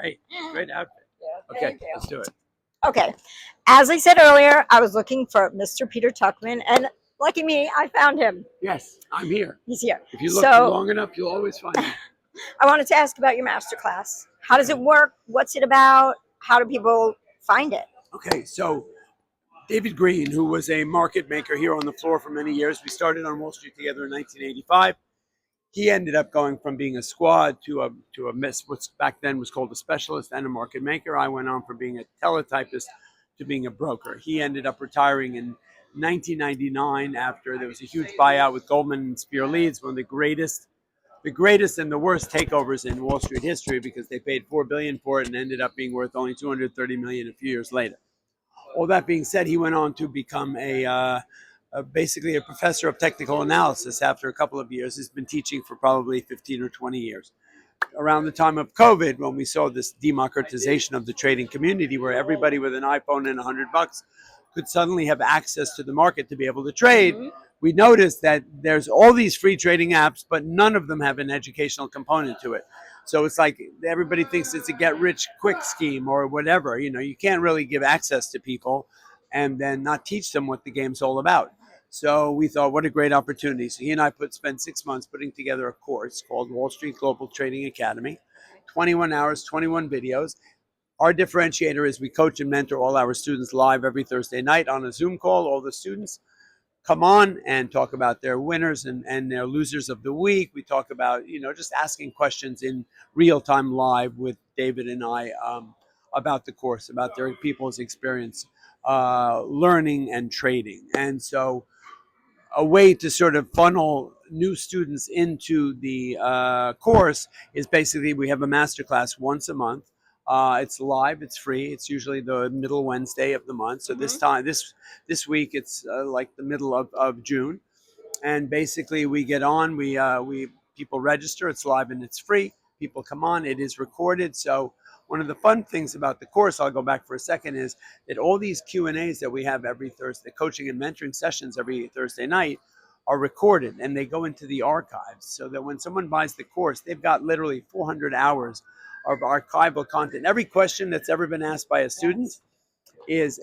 Great. Great outfit. Yeah, Okay, thank you. let's do it. Okay. As I said earlier, I was looking for Mr. Peter Tuchman, and lucky me, I found him. Yes, I'm here. He's here. If you look So long enough, you'll always find me. I wanted to ask about your masterclass. How does it work? What's it about? How do people find it? Okay, so David Green, who was a market maker here on the floor for many years, we started on Wall Street together in 1985. He ended up going from being a squad to a miss, what back then was called a specialist and a market maker. I went on from being a teletypist to being a broker. He ended up retiring in 1999 after there was a huge buyout with Goldman and Spear Leeds, one of the greatest and the worst takeovers in Wall Street history because they paid $4 billion for it and ended up being worth only $230 million a few years later. All that being said, he went on to become basically a professor of technical analysis after a couple of years. He's been teaching for probably 15 or 20 years. Around the time of COVID, when we saw this democratization of the trading community where everybody with an iPhone and $100 could suddenly have access to the market to be able to trade, we noticed that there's all these free trading apps, but none of them have an educational component to it. So it's like everybody thinks it's a get rich quick scheme or whatever. You know, you can't really give access to people and then not teach them what the game's all about. So we thought, what a great opportunity. So he and I spent 6 months putting together a course called Wall Street Global Trading Academy, 21 hours, 21 videos. Our differentiator is we coach and mentor all our students live every Thursday night on a Zoom call. All the students come on and talk about their winners and their losers of the week. We talk about, just asking questions in real time live with David and I about the course, about their people's experience learning and trading. And so a way to sort of funnel new students into the course is basically we have a masterclass once a month. It's live, it's free. It's usually the middle Wednesday of the month. So this week it's like the middle of June, and basically we get on. We people register. It's live and it's free. People come on. It is recorded. So one of the fun things about the course, I'll go back for a second, is that all these Q&As that we have every Thursday, coaching and mentoring sessions every Thursday night, are recorded and they go into the archives so that when someone buys the course, they've got literally 400 hours of archival content. Every question that's ever been asked by a student is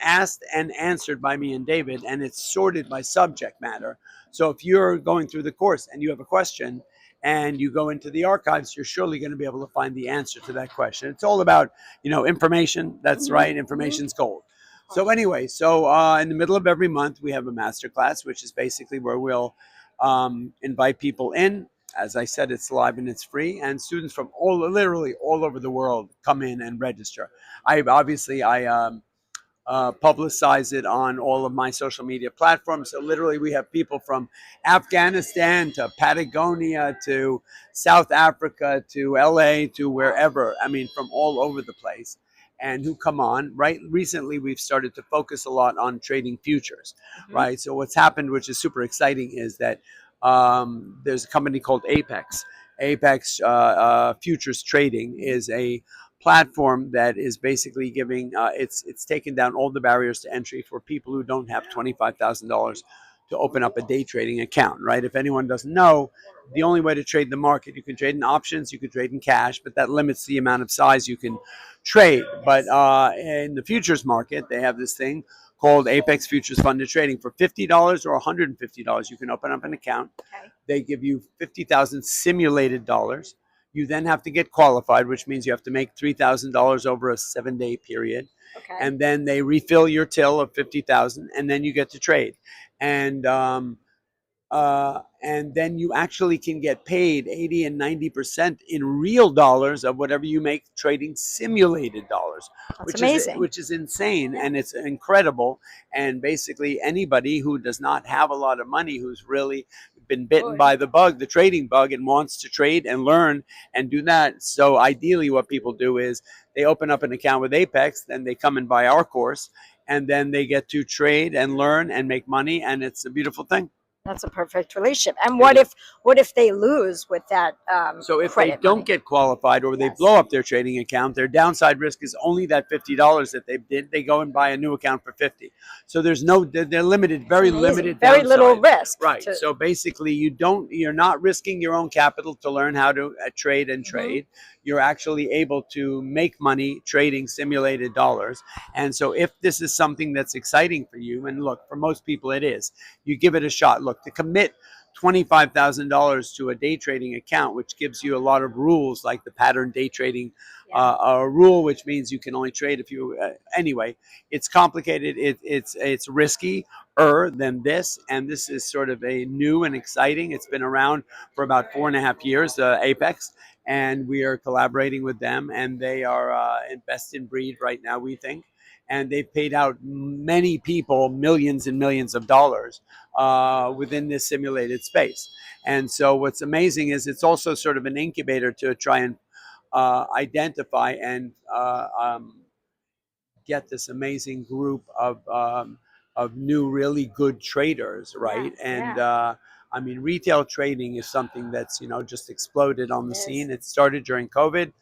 asked and answered by me and David, and it's sorted by subject matter. So if you're going through the course and you have a question and you go into the archives, you're surely going to be able to find the answer to that question. It's all about, information. That's right. Information's gold. So anyway, in the middle of every month, we have a masterclass, which is basically where we'll invite people in. As I said, it's live and it's free, and students from literally all over the world come in and register. I publicize it on all of my social media platforms. So literally we have people from Afghanistan to Patagonia to South Africa to LA to wherever, from all over the place, and who come on. Right, recently we've started to focus a lot on trading futures. Right, so what's happened, which is super exciting, is that there's a company called Apex Futures Trading is a platform that is basically giving it's taken down all the barriers to entry for people who don't have $25,000 to open up a day trading account. Right, if anyone doesn't know, the only way to trade the market, you can trade in options, you can trade in cash, but that limits the amount of size you can trade. But in the futures market, they have this thing called Apex Futures Funded Trading. For $50 or $150, you can open up an account. They give you 50,000 simulated dollars. You then have to get qualified, which means you have to make $3,000 over a 7-day period. And then they refill your till of 50,000, and then you get to trade. And then you actually can get paid 80 and 90% in real dollars of whatever you make trading simulated dollars. That's amazing. Which is insane, and it's incredible. And basically anybody who does not have a lot of money, who's really been bitten by the bug, the trading bug, and wants to trade and learn and do that. So ideally what people do is they open up an account with Apex, then they come and buy our course, and then they get to trade and learn and make money, and it's a beautiful thing. That's a perfect relationship. And what if they lose with that? So if they credit don't money? get qualified or they Yes. blow up their trading account, their downside risk is only that $50 that they did. They go and buy a new account for 50. So there's no, they're limited, very Amazing. limited Very little downside. risk. Right. So basically, you're not risking your own capital to learn how to trade and Mhm. trade. You're actually able to make money trading simulated dollars. And so if this is something that's exciting for you, and look, for most people it is, you give it a shot. Look, to commit $25,000 to a day trading account, which gives you a lot of rules like the pattern day trading rule, which means you can only trade if you anyway. It's complicated. It's risky than this, and this is sort of a new and exciting. It's been around for about 4.5 years, Apex, and we are collaborating with them, and they are best in breed right now, we think. And they've paid out many people millions and millions of dollars within this simulated space. And so what's amazing is it's also sort of an incubator to try and identify and get this amazing group of new, really good traders, right? And I mean, retail trading is something that's just exploded on the scene. It started during COVID.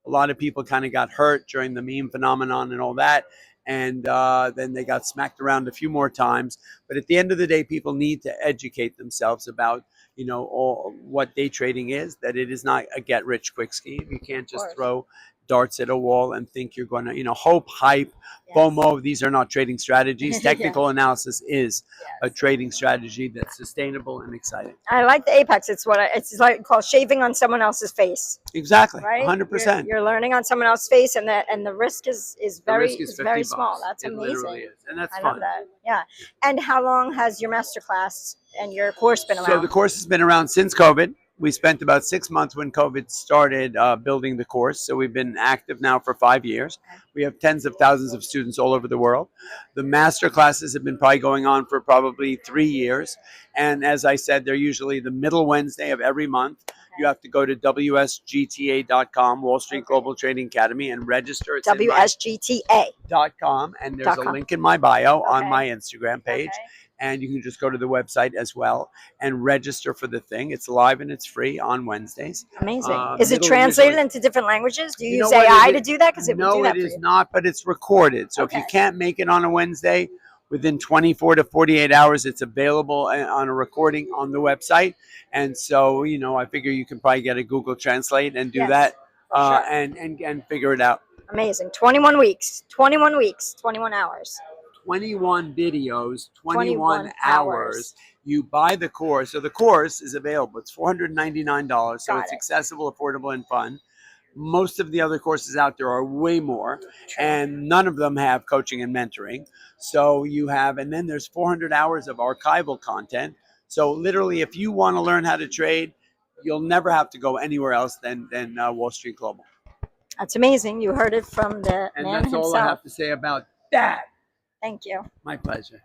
A lot of people kind of got hurt during the meme phenomenon and all that, and then they got smacked around a few more times. But at the end of the day, people need to educate themselves about what day trading is. That it is not a get rich quick scheme. You can't just throw darts at a wall and think you're going to, hope, hype, FOMO. These are not trading strategies. Technical analysis is a trading strategy that's sustainable and exciting. I like the apex. It's it's like called shaving on someone else's face. Exactly, Right, 100%. You're learning on someone else's face, and the risk is very very small. That's it amazing. Literally is. And that's I fun. love that. Yeah. And how long has your masterclass and your course been around? So the course has been around since COVID. We spent about 6 months when COVID started building the course. So we've been active now for 5 years. We have tens of thousands of students all over the world. The master classes have been probably going on for probably 3 years. And as I said, they're usually the middle Wednesday of every month. You have to go to WSGTA.com, Wall Street Global Trading Academy, and register. It's WSGTA.com. And there's a link in my bio on my Instagram page. Okay. And you can just go to the website as well and register for the thing. It's live and it's free on Wednesdays. Amazing. Is it translated into different languages? Do you use AI to do that? Because no, it is not, but it's recorded. So if you can't make it on a Wednesday, within 24 to 48 hours, it's available on a recording on the website. And so, I figure you can probably get a Google Translate and do that and figure it out. Amazing. 21 weeks, 21 weeks, 21 hours. 21 videos, 21 hours. You buy the course. So the course is available. It's $499. So it's accessible, affordable, and fun. Most of the other courses out there are way more, and none of them have coaching and mentoring. So you have, and then there's 400 hours of archival content. So literally, if you want to learn how to trade, you'll never have to go anywhere else than Wall Street Global. That's amazing. You heard it from the man himself. And that's all I have to say about that. Thank you. My pleasure.